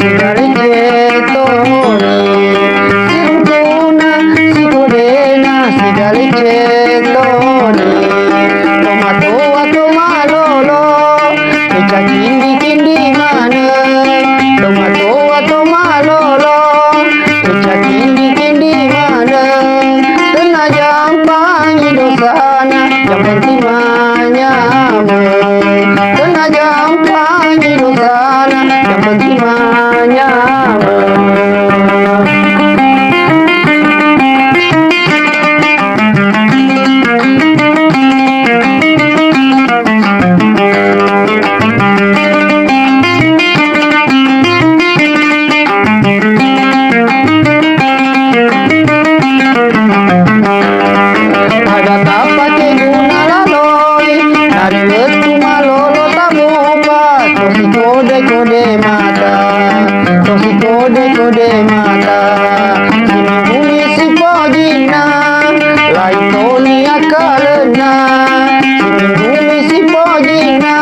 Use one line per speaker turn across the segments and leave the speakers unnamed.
sigari cetoni, sirutuna sigodena sigari cetoni, tomato tomalolo, eca kindi kindi mana, tomato tomalolo, eca kindi kindi mana, tenajam pangi dosana, yang penting manyama, tenajam pangi dosana, yang penting manyama. Ada tapa ke guna laloi, nari betu malolo tamupa, tosi kode kode mata, tosi kode kode mata, sini buli si pojina, lai toni akalena, sini buli si pojina,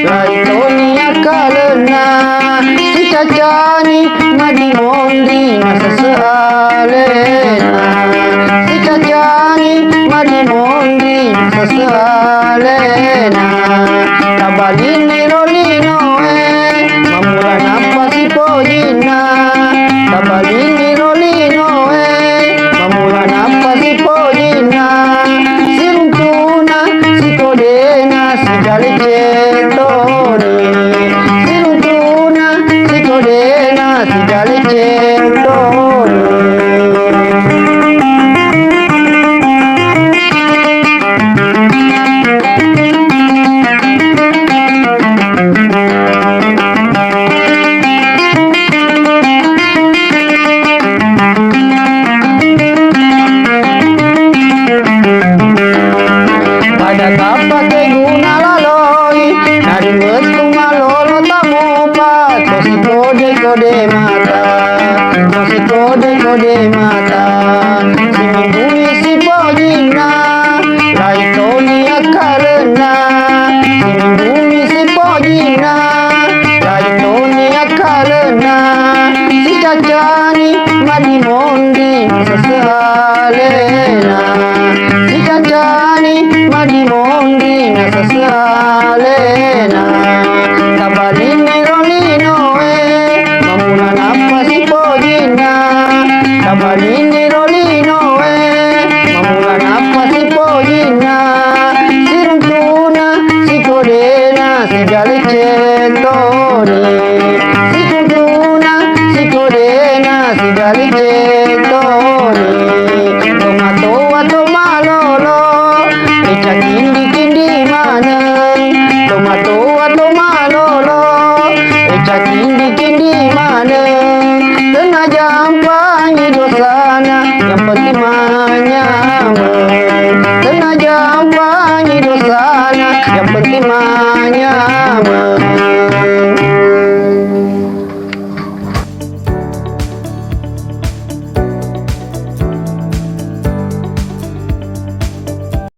lai toni akalena, si cacani madi mondi masa sealena, si cacani madi mondi sesalena, tabalini rolino mamula napa si pojina, tabalini rolino mamula napa si pojina, siruntuna si kodena si gali cetoni, siruntuna si kodena si gali cetoni. Pada tapa ke guna laloi, nari betu malolo tamupa, tosi kode kode mata, tosi kode kode mata, sini bumi si pojina, lai toni akalena, sini bumi si pojina, lai toni akalena, si cacani madi mondi sesalena, si cacani madi mondi sesalena, tabalini rolino mamula napa si pojina, tabalini rolino mamula napa si pojina, siruntuna si kodena si gali cetoni, siruntuna si kodena si gali cetoni, tomato tomalolo, eca kindi kindi mana, tomato tomalolo, eca kindi kindi mana, tenajam pangi dosana, yang penting manyama, tenajam pangi dosana, yang penting manyama.